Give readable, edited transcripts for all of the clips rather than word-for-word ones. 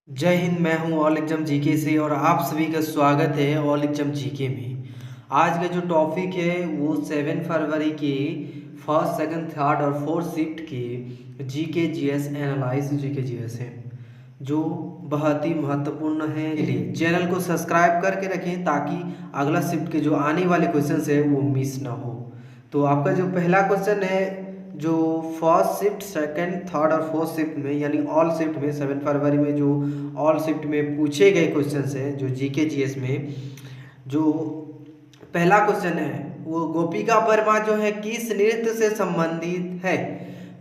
जय हिंद। मैं हूं ऑल एग्जाम जीके से और आप सभी का स्वागत है ऑल एग्जाम जीके में। आज का जो टॉपिक है वो 7 फरवरी के फर्स्ट सेकंड थर्ड और फोर्थ शिफ्ट के GK GS analyse GK GS है जो बहुत ही महत्वपूर्ण है। इसलिए चैनल को सब्सक्राइब करके रखें ताकि अगला शिफ्ट के जो आने वाले क्वेश्चन है वो मिस ना हो। तो आपका जो पहला क्वेश्चन है जो फर्स्ट शिफ्ट सेकंड थर्ड और फोर्थ शिफ्ट में यानी ऑल शिफ्ट में 7 फरवरी में जो ऑल शिफ्ट में पूछे गए क्वेश्चन हैं जो जीके जीएस में, जो पहला क्वेश्चन है वो गोपिका वर्मा जो है किस नृत्य से संबंधित है।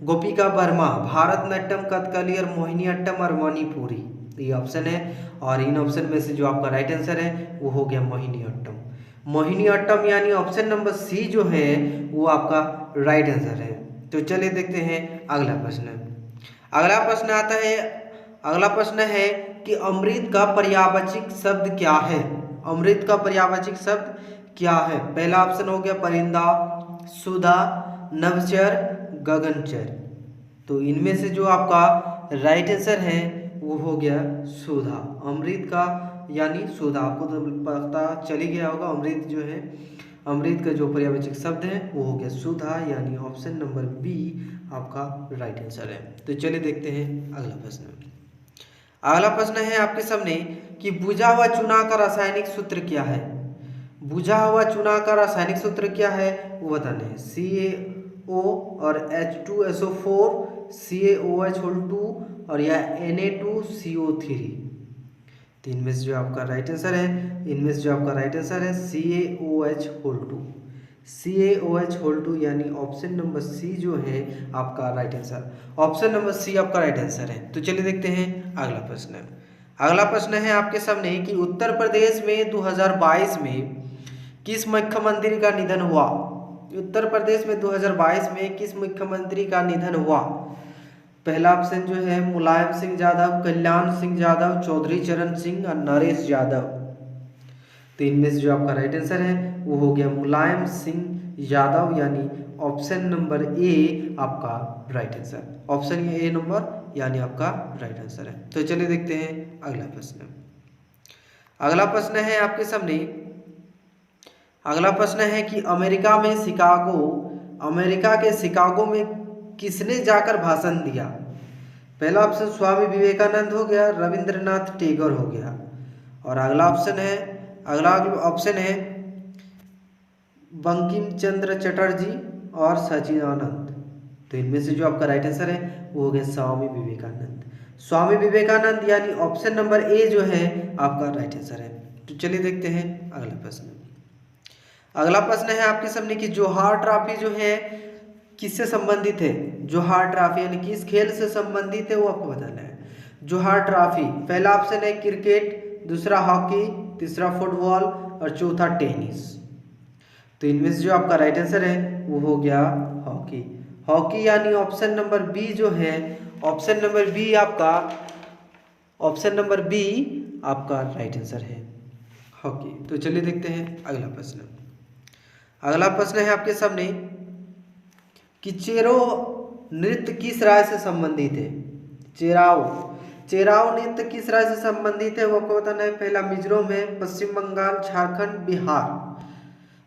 गोपिका वर्मा भारतनाट्यम, कथकली और मोहिनीअट्टम और मणिपुरी, ये ऑप्शन है। और इन ऑप्शन में से जो आपका राइट आंसर है वो हो गया मोहिनीअट्टम। मोहिनीअट्टम यानी ऑप्शन नंबर सी जो है वो आपका राइट आंसर है। तो चलिए देखते हैं अगला प्रश्न। अगला प्रश्न है कि अमृत का पर्यायवाची शब्द क्या है। अमृत का पर्यायवाची शब्द क्या है। पहला ऑप्शन हो गया परिंदा, सुधा, नभचर, गगनचर। तो इनमें से जो आपका राइट आंसर है वो हो गया सुधा। अमृत का यानी सुधा, आपको तो पता चल ही गया होगा। अमृत जो है, अमृत का जो पर्यायवाची शब्द है वो हो गया सुधा, यानी ऑप्शन नंबर बी आपका राइट आंसर है। तो चलिए देखते हैं अगला प्रश्न। अगला प्रश्न है आपके सामने कि बुझा हुआ चूना का रासायनिक सूत्र क्या है। बुझा हुआ चूना का रासायनिक सूत्र क्या है वो बताना है। CaO और H2SO4, CaOH2 और या Na2CO3। तो इनमें से जो आपका राइट आंसर है CaOH2। CaOH2 यानी ऑप्शन नंबर सी जो है आपका right answer. Option number C आपका राइट आंसर है। तो चलिए देखते हैं अगला प्रश्न। अगला प्रश्न है आपके सामने कि उत्तर प्रदेश में 2022 में किस मुख्यमंत्री का निधन हुआ। उत्तर प्रदेश में 2022 में किस मुख्यमंत्री का निधन हुआ। पहला ऑप्शन जो है मुलायम सिंह यादव, कल्याण सिंह यादव, चौधरी चरण सिंह और नरेश यादव। तो इनमें से जो आपका राइट आंसर है वो हो गया मुलायम सिंह यादव, यानी ऑप्शन नंबर ए आपका right answer. Option A number यानी आपका राइट आंसर है। तो चलिए देखते हैं अगला प्रश्न। अगला प्रश्न है आपके सामने। अगला प्रश्न है कि अमेरिका के शिकागो में किसने जाकर भाषण दिया। पहला ऑप्शन स्वामी विवेकानंद हो गया, रविंद्रनाथ टैगोर हो गया। और अगला ऑप्शन है बंकिम चंद्र चटर्जी और सचिदानंद। तो इनमें से जो आपका राइट आंसर है वो हो गया स्वामी विवेकानंद। स्वामी विवेकानंद यानी ऑप्शन नंबर ए जो है आपका राइट आंसर है। तो चलिए देखते हैं अगला प्रश्न। अगला प्रश्न है आपके सामने कि जोहार ट्रॉफी जो है किससे संबंधित है। जोहार ट्रॉफी यानी किस खेल से संबंधित है वो आपको बताना है। जोहार ट्रॉफी पहला ऑप्शन है क्रिकेट, दूसरा हॉकी, तीसरा फुटबॉल और चौथा टेनिस। तो इनमें से जो आपका राइट आंसर है वो हो गया हॉकी। हॉकी यानी ऑप्शन नंबर बी जो है, ऑप्शन नंबर बी आपका राइट आंसर है हॉकी। तो चलिए देखते हैं अगला प्रश्न। अगला प्रश्न है आपके सामने कि चेरो नृत्य किस राज्य से संबंधित है। चेराव नृत्य किस राज्य से संबंधित है वो आपको बताना है। पहला मिजोरम है, पश्चिम बंगाल, झारखंड, बिहार।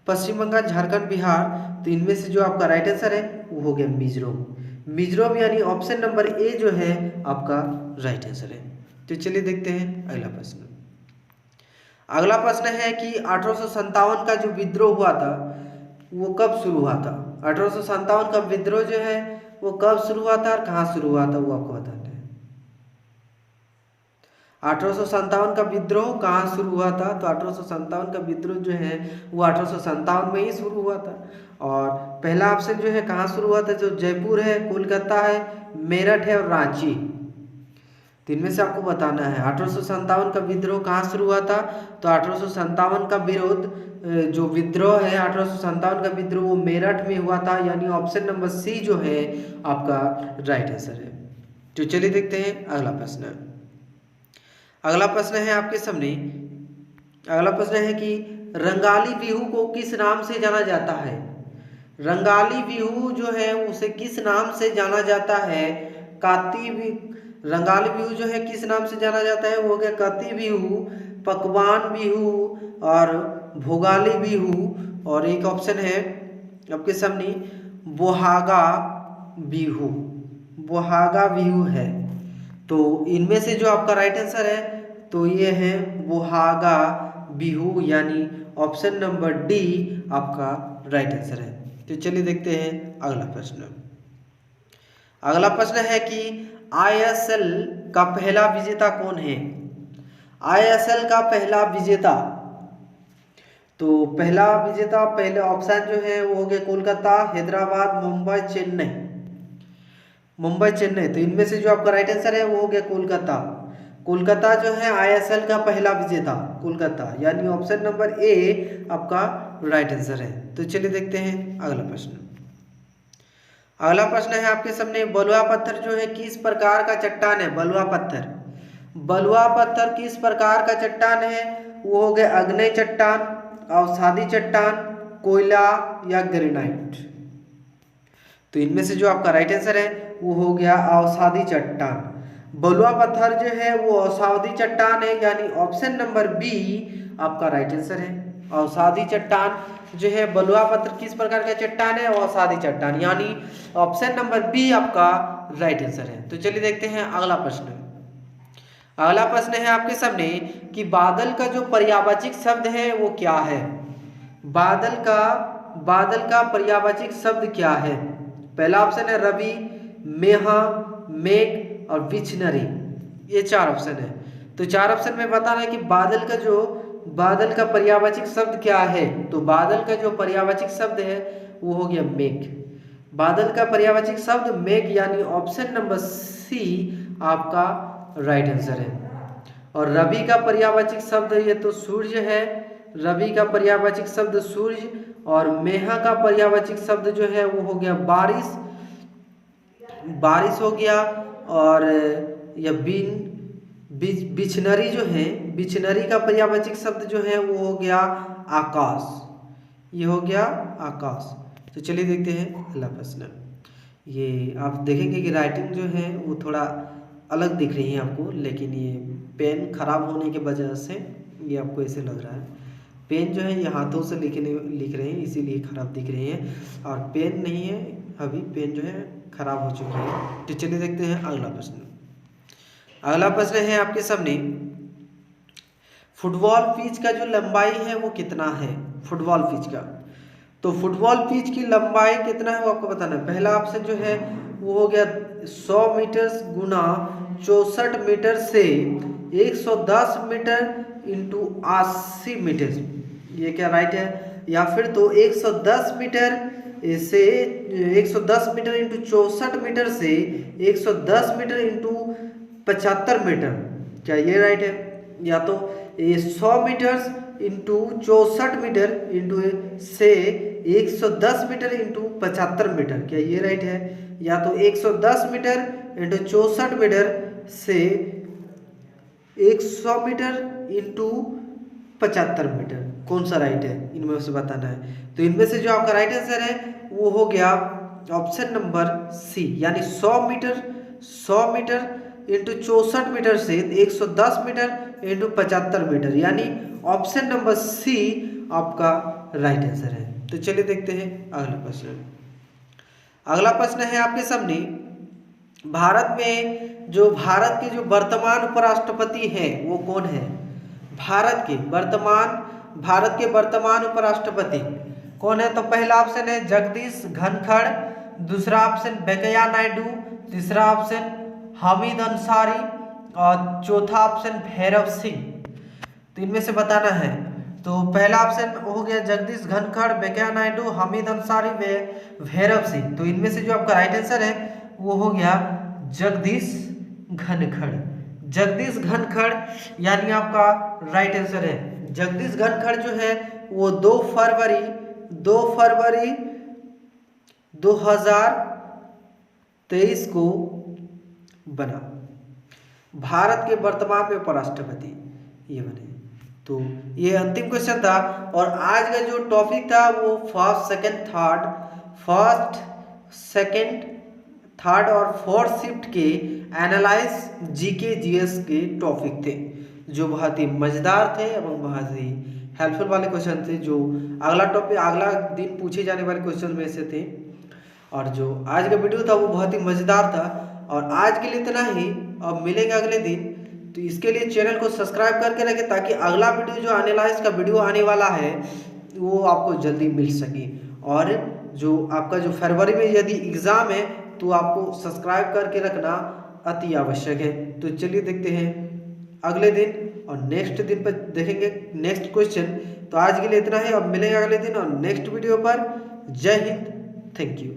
पश्चिम बंगाल, झारखंड, बिहार। तो इनमें से जो आपका राइट आंसर है वो हो गया मिजोरम यानी ऑप्शन नंबर ए जो है आपका राइट आंसर है। तो चलिए देखते हैं अगला प्रश्न। अगला प्रश्न है कि 1857 का जो विद्रोह हुआ था वो कब शुरू हुआ था। 1857 का विद्रोह जो है वो कब शुरू हुआ था और कहाँ शुरू हुआ था वो आपको बताना है। 1857 का विद्रोह कहाँ शुरू हुआ था। तो 1857 का विद्रोह जो है वो 1857 में ही शुरू हुआ था। और पहला ऑप्शन जो है कहाँ शुरू हुआ था, जो जयपुर है, कोलकाता है, मेरठ है और रांची। तो इनमें से आपको बताना है 1857 का विद्रोह कहाँ शुरू हुआ था। तो 1857 का जो विद्रोह है 1857 का विद्रोह वो मेरठ में हुआ था, यानी ऑप्शन नंबर सी जो है आपका राइट आंसर है। तो चलिए देखते हैं अगला प्रश्न। अगला प्रश्न है आपके सामने। अगला प्रश्न है कि रंगाली बिहू को किस नाम से जाना जाता है। रंगाली बिहू जो है उसे किस नाम से जाना जाता है। रंगाली बिहू जो है किस नाम से जाना जाता है, वो हो गया कती बिहू, पकवान बिहू और भोगाली बिहू। और एक ऑप्शन है आपके सामने बोहागा बिहू, बोहागा बिहू है। तो इनमें से जो आपका राइट आंसर है तो ये है बोहागा बिहू, यानी ऑप्शन नंबर डी आपका राइट आंसर है। तो चलिए देखते हैं अगला प्रश्न। अगला प्रश्न है कि ISL का पहला विजेता कौन है। ISL का पहला विजेता, तो पहला विजेता पहले ऑप्शन जो है वो हो गया कोलकाता, हैदराबाद, मुंबई, चेन्नई। मुंबई, चेन्नई, तो इनमें से जो आपका राइट आंसर है वो हो गया कोलकाता। कोलकाता जो है ISL का पहला विजेता, कोलकाता, यानी ऑप्शन नंबर ए आपका राइट आंसर है। तो चलिए देखते हैं अगला प्रश्न। अगला प्रश्न है आपके सामने, बलुआ पत्थर जो है किस प्रकार का चट्टान है। बलुआ पत्थर, बलुआ पत्थर किस प्रकार का चट्टान है, वो हो गया अग्नेय चट्टान, अवसादी चट्टान, कोयला या ग्रेनाइट। तो इनमें से जो आपका राइट आंसर है वो हो गया अवसादी चट्टान। बलुआ पत्थर जो है वो अवसादी चट्टान है, यानी ऑप्शन नंबर बी आपका राइट आंसर है। अवसादी चट्टान जो है, बलुआ पत्थर किस प्रकार का चट्टान है, अवसादी चट्टान, यानी ऑप्शन नंबर बी आपका राइट आंसर है। तो चलिए देखते हैं अगला प्रश्न। अगला प्रश्न है आपके सामने कि बादल का जो पर्यायवाची शब्द है वो क्या है। बादल का पर्यायवाची शब्द क्या है। पहला ऑप्शन है रवि, मेहा, मेघ और विचनरी। ये चार ऑप्शन है। तो चार ऑप्शन में बताना है कि बादल का पर्यायवाची शब्द क्या है। तो बादल का जो पर्यायवाची शब्द है वो हो गया मेघ। बादल का पर्यायवाची शब्द मेघ, यानी ऑप्शन नंबर सी आपका राइट आंसर है। और रवि का पर्यायवाची शब्द ये तो सूर्य है, रवि का पर्यायवाची शब्द सूर्य। और मेहा का पर्यायवाची शब्द जो है वो हो गया बारिश, बारिश हो गया। और यह बिचनरी जो है, बिचनरी का पर्यायवाची शब्द जो है वो हो गया आकाश, ये हो गया आकाश। तो चलिए देखते हैं अगला प्रश्न। ये आप देखेंगे कि राइटिंग जो है वो थोड़ा अलग दिख रही है आपको, लेकिन ये पेन खराब होने की वजह से ये आपको ऐसे लग रहा है। पेन जो है ये हाथों से लिख रहे हैं, इसीलिए खराब दिख रही है। और पेन नहीं है, अभी पेन जो है खराब हो चुकी है। तो चलिए देखते हैं अगला प्रश्न। अगला प्रश्न है आपके सामने, फुटबॉल पिच का जो लंबाई है वो कितना है। फुटबॉल पिच का, तो फुटबॉल पिच की लंबाई कितना है वो आपको बताना है। पहला ऑप्शन जो है वो हो गया 100 मीटर गुना 64 मीटर से 110 मीटर इंटू 80 मीटर, ये क्या राइट है। या फिर तो 110 मीटर से 110 मीटर इंटू 64 मीटर से 110 मीटर इंटू 75 मीटर, क्या ये राइट है। या तो ये 100 मीटर इंटू 64 मीटर इंटू से 110 मीटर इंटू 75 मीटर, क्या ये राइट है। या तो 110 मीटर इंटू 64 मीटर से 100 मीटर इंटू 75 मीटर, कौन सा राइट है, इनमें से बताना है। तो इनमें से जो आपका राइट आंसर है वो हो गया ऑप्शन नंबर सी, यानी 100 मीटर इंटू 64 मीटर से 110 मीटर इंटू 75 मीटर, यानी ऑप्शन नंबर सी आपका राइट आंसर है। तो चलिए देखते हैं अगला प्रश्न। अगला प्रश्न है आपके सामने, भारत के जो वर्तमान उपराष्ट्रपति हैं वो कौन है। भारत के वर्तमान उपराष्ट्रपति कौन है। तो पहला ऑप्शन है जगदीश धनखड़, दूसरा ऑप्शन वेंकैया नायडू, तीसरा ऑप्शन हामिद अंसारी और चौथा ऑप्शन भैरव सिंह। तो इनमें से बताना है। तो पहला ऑप्शन हो गया जगदीश धनखड़, वेंकैया नायडू, हामिद अंसारी व भैरव सिंह। तो इनमें से जो आपका राइट आंसर है वो हो गया जगदीश धनखड़। जगदीश धनखड़ यानी आपका राइट आंसर है। जगदीश धनखड़ जो है वो 2 फरवरी 2023 को बना, भारत के वर्तमान में उपराष्ट्रपति ये बने। तो ये अंतिम क्वेश्चन था। और आज का जो टॉपिक था वो फर्स्ट सेकंड थर्ड और फोर्थ शिफ्ट के एनालाइज जीके जीएस के टॉपिक थे जो बहुत ही मज़ेदार थे एवं बहुत ही हेल्पफुल वाले क्वेश्चन थे, जो अगला दिन पूछे जाने वाले क्वेश्चन में से थे। और जो आज का वीडियो था वो बहुत ही मज़ेदार था। और आज के लिए इतना ही, अब मिलेंगे अगले दिन। तो इसके लिए चैनल को सब्सक्राइब करके रखें ताकि अगला वीडियो जो एनालाइज का वीडियो आने वाला है वो आपको जल्दी मिल सके। और जो आपका जो फरवरी में यदि एग्ज़ाम है तो आपको सब्सक्राइब करके रखना अति आवश्यक है। तो चलिए देखते हैं अगले दिन, और नेक्स्ट दिन पर देखेंगे नेक्स्ट क्वेश्चन। तो आज के लिए इतना ही, अब मिलेंगे अगले दिन और नेक्स्ट वीडियो पर। जय हिंद, थैंक यू।